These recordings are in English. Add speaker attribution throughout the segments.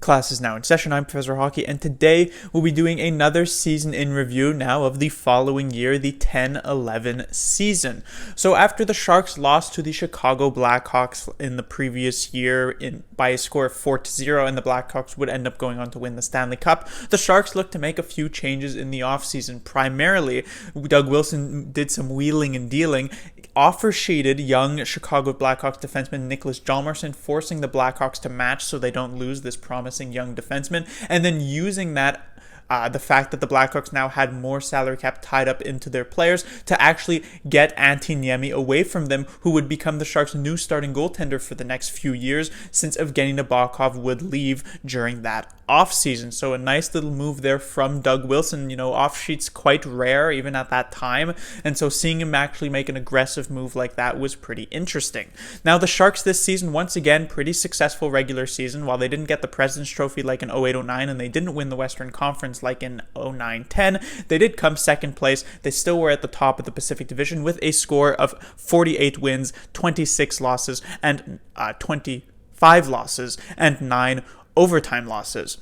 Speaker 1: Class is now in session. I'm Professor Hockey, and today we'll be doing another season in review now of the following year, the 10-11 season. So after the Sharks lost to the Chicago Blackhawks in the previous year by a score of 4-0, and the Blackhawks would end up going on to win the Stanley Cup, the Sharks looked to make a few changes in the offseason. Primarily, Doug Wilson did some wheeling and dealing, offer-sheeted young Chicago Blackhawks defenseman Niklas Hjalmarsson, forcing the Blackhawks to match so they don't lose this promising young defenseman, and then using that the fact that the Blackhawks now had more salary cap tied up into their players to actually get Antti Niemi away from them, who would become the Sharks' new starting goaltender for the next few years, since Evgeny Nabokov would leave during that offseason. So a nice little move there from Doug Wilson. Off-sheets quite rare even at that time, and so seeing him actually make an aggressive move like that was pretty interesting. Now the Sharks this season, once again, pretty successful regular season. While they didn't get the President's Trophy like in 08-09 and they didn't win the Western Conference like in 09-10, they did come second place. They still were at the top of the Pacific Division with a score of 48 wins, 26 losses, and 25 losses, and 9 overtime losses.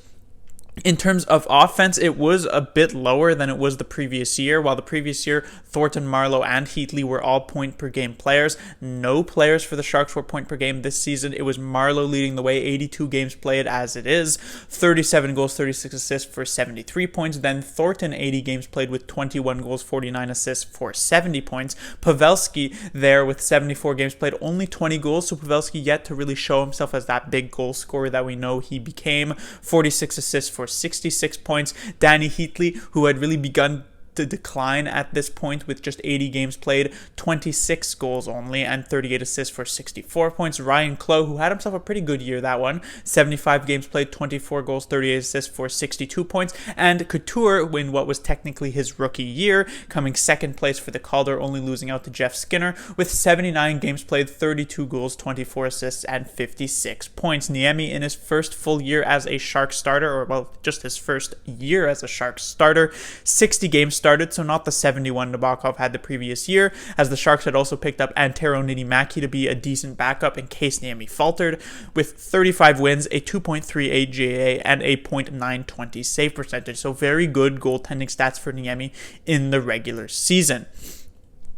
Speaker 1: In terms of offense, it was a bit lower than it was the previous year. While the previous year, Thornton, Marleau, and Heatley were all point-per-game players. No players for the Sharks were point-per-game this season. It was Marleau leading the way, 82 games played as it is, 37 goals, 36 assists for 73 points. Then Thornton, 80 games played with 21 goals, 49 assists for 70 points. Pavelski there with 74 games played, only 20 goals, so Pavelski yet to really show himself as that big goal scorer that we know he became. 46 assists for 66 points. Danny Heatley, who had really begun to decline at this point with just 80 games played, 26 goals only, and 38 assists for 64 points. Ryan Clough, who had himself a pretty good year that one, 75 games played, 24 goals, 38 assists for 62 points. And Couture, in what was technically his rookie year, coming second place for the Calder, only losing out to Jeff Skinner, with 79 games played, 32 goals, 24 assists, and 56 points. Niemi, in his first full year as a Sharks starter, or just his first year as a Sharks starter, 60 games started, so not the 71 Nabokov had the previous year, as the Sharks had also picked up Antero Niittymaki to be a decent backup in case Niemi faltered, with 35 wins, a 2.38 GAA, and a .920 save percentage. So very good goaltending stats for Niemi in the regular season.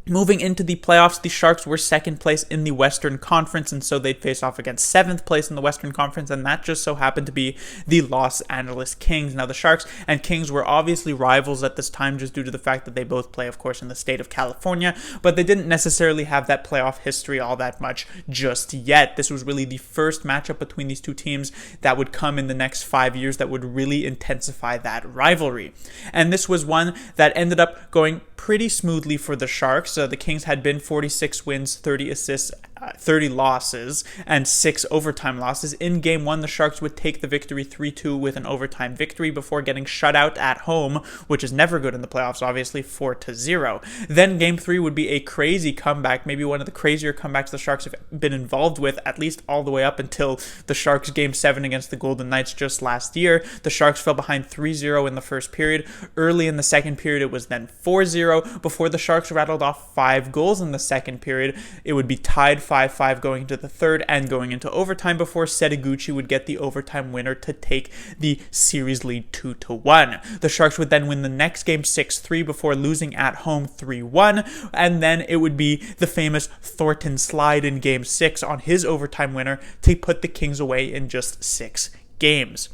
Speaker 1: Moving into the playoffs, the Sharks were second place in the Western Conference, and so they'd face off against seventh place in the Western Conference, and that just so happened to be the Los Angeles Kings. Now, the Sharks and Kings were obviously rivals at this time just due to the fact that they both play, of course, in the state of California, but they didn't necessarily have that playoff history all that much just yet. This was really the first matchup between these two teams that would come in the next 5 years that would really intensify that rivalry. And this was one that ended up going pretty smoothly for the Sharks. The Kings had been 46 wins, 30 assists, 30 losses, and 6 overtime losses. In Game 1, the Sharks would take the victory 3-2 with an overtime victory before getting shut out at home, which is never good in the playoffs, obviously, 4-0. Then Game 3 would be a crazy comeback, maybe one of the crazier comebacks the Sharks have been involved with, at least all the way up until the Sharks' Game 7 against the Golden Knights just last year. The Sharks fell behind 3-0 in the first period. Early in the second period, it was then 4-0. Before the Sharks rattled off 5 goals in the second period, it would be tied 5-5 going into the third and going into overtime before Setoguchi would get the overtime winner to take the series lead 2-1. The Sharks would then win the next game 6-3 before losing at home 3-1, and then it would be the famous Thornton slide in Game 6 on his overtime winner to put the Kings away in just 6 games.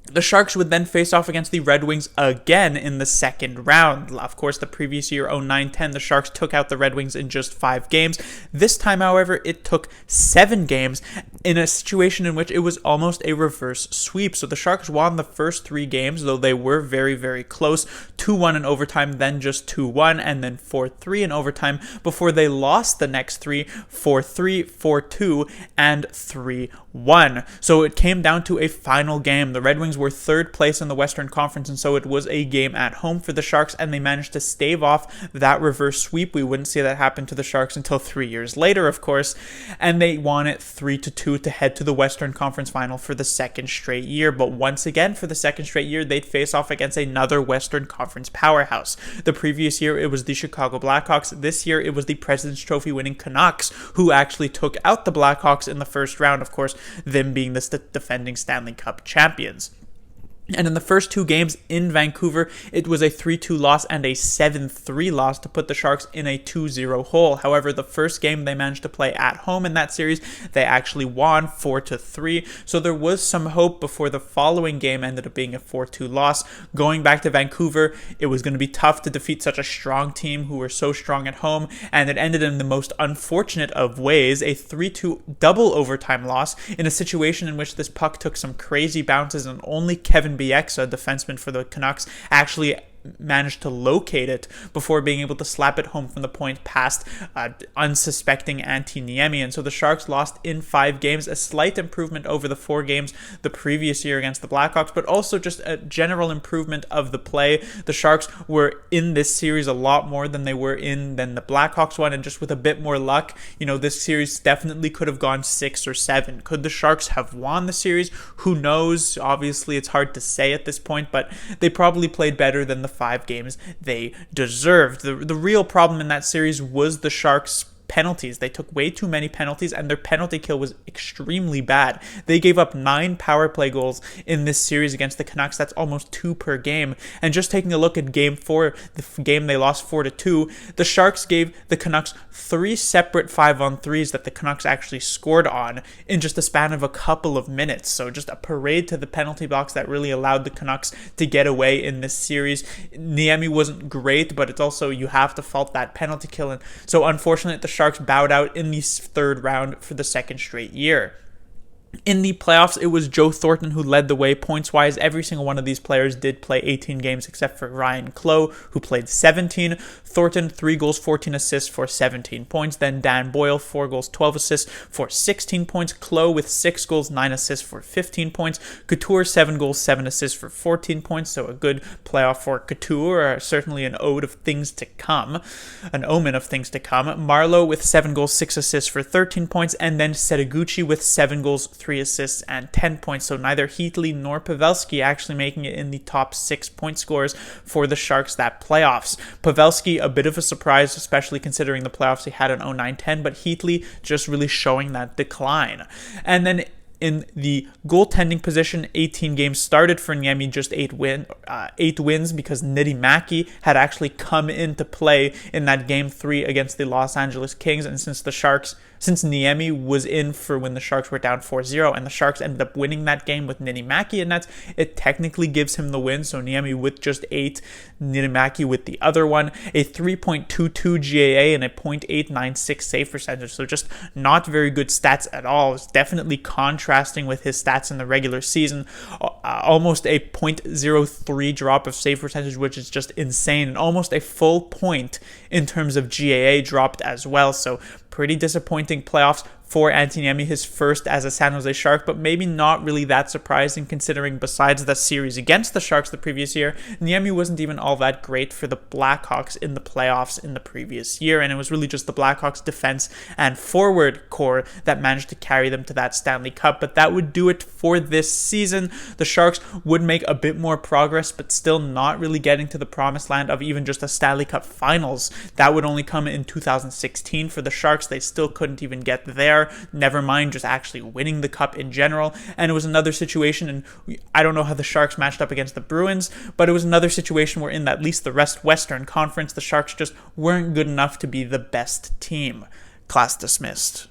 Speaker 1: The Sharks would then face off against the Red Wings again in the second round. Of course, the previous year, 09-10, the Sharks took out the Red Wings in just 5 games. This time, however, it took 7 games in a situation in which it was almost a reverse sweep. So the Sharks won the first 3 games, though they were very, very close. 2-1 in overtime, then just 2-1, and then 4-3 in overtime before they lost the next 3, 4-3, 4-2, and 3-1. So it came down to a final game. The Red Wings were third place in the Western Conference, and so it was a game at home for the Sharks, and they managed to stave off that reverse sweep. We wouldn't see that happen to the Sharks until 3 years later, of course, and they won it 3-2 to head to the Western Conference Final for the second straight year. But once again, for the second straight year, they'd face off against another Western Conference powerhouse. The previous year, it was the Chicago Blackhawks. This year, it was the President's Trophy winning Canucks, who actually took out the Blackhawks in the first round. Of course, them being the defending Stanley Cup champions. And in the first two games in Vancouver, it was a 3-2 loss and a 7-3 loss to put the Sharks in a 2-0 hole. However, the first game they managed to play at home in that series, they actually won 4-3. So there was some hope before the following game ended up being a 4-2 loss. Going back to Vancouver, it was going to be tough to defeat such a strong team who were so strong at home, and it ended in the most unfortunate of ways, a 3-2 double overtime loss in a situation in which this puck took some crazy bounces and only Kevin Bieksa, defenseman for the Canucks, actually managed to locate it before being able to slap it home from the point past unsuspecting Antti Niemi. And so the Sharks lost in 5 games, a slight improvement over the 4 games the previous year against the Blackhawks, but also just a general improvement of the play. The Sharks were in this series a lot more than they were than the Blackhawks one, and just with a bit more luck, this series definitely could have gone 6 or 7. Could the Sharks have won the series? Who knows? Obviously, it's hard to say at this point, but they probably played better than the 5 games they deserved. The real problem in that series was the Sharks' penalties. They took way too many penalties, and their penalty kill was extremely bad. They gave up 9 power play goals in this series against the Canucks. That's almost 2 per game. And just taking a look at game 4, the game they lost 4-2, the Sharks gave the Canucks 3 separate 5-on-3s that the Canucks actually scored on in just a span of a couple of minutes. So just a parade to the penalty box that really allowed the Canucks to get away in this series. Niemi wasn't great, but it's also, you have to fault that penalty kill. And so unfortunately, the Sharks bowed out in the 3rd round for the 2nd straight year. In the playoffs, it was Joe Thornton who led the way points-wise. Every single one of these players did play 18 games except for Ryan Clough, who played 17. Thornton, 3 goals, 14 assists for 17 points. Then Dan Boyle, 4 goals, 12 assists for 16 points. Clough with 6 goals, 9 assists for 15 points. Couture, 7 goals, 7 assists for 14 points. So a good playoff for Couture, certainly an ode of things to come, an omen of things to come. Marlowe with 7 goals, 6 assists for 13 points. And then Setoguchi with 7 goals, 3 assists and 10 points. So neither Heatley nor Pavelski actually making it in the top 6 point scorers for the Sharks that playoffs. Pavelski, a bit of a surprise, especially considering the playoffs he had in 09-10, but Heatley just really showing that decline. And then in the goaltending position, 18 games started for Niemi, just 8 wins because Niittymaki had actually come into play in that game 3 against the Los Angeles Kings. And since Niemi was in for when the Sharks were down 4-0, and the Sharks ended up winning that game with Niittymaki in nets, it technically gives him the win. So Niemi with just 8, Niittymaki with the other one, a 3.22 GAA and a .896 save percentage. So just not very good stats at all. It's definitely contrasting with his stats in the regular season. Almost a .03 drop of save percentage, which is just insane, and almost a full point in terms of GAA dropped as well. So pretty disappointing playoffs for Antti Niemi, his first as a San Jose Shark, but maybe not really that surprising considering besides the series against the Sharks the previous year, Niemi wasn't even all that great for the Blackhawks in the playoffs in the previous year, and it was really just the Blackhawks defense and forward core that managed to carry them to that Stanley Cup. But that would do it for this season. The Sharks would make a bit more progress, but still not really getting to the promised land of even just a Stanley Cup Finals. That would only come in 2016 for the Sharks. They still couldn't even get there. Never mind just actually winning the cup in general. And it was another situation, and I don't know how the Sharks matched up against the Bruins, but it was another situation where in at least the Western Conference, the Sharks just weren't good enough to be the best team. Class dismissed.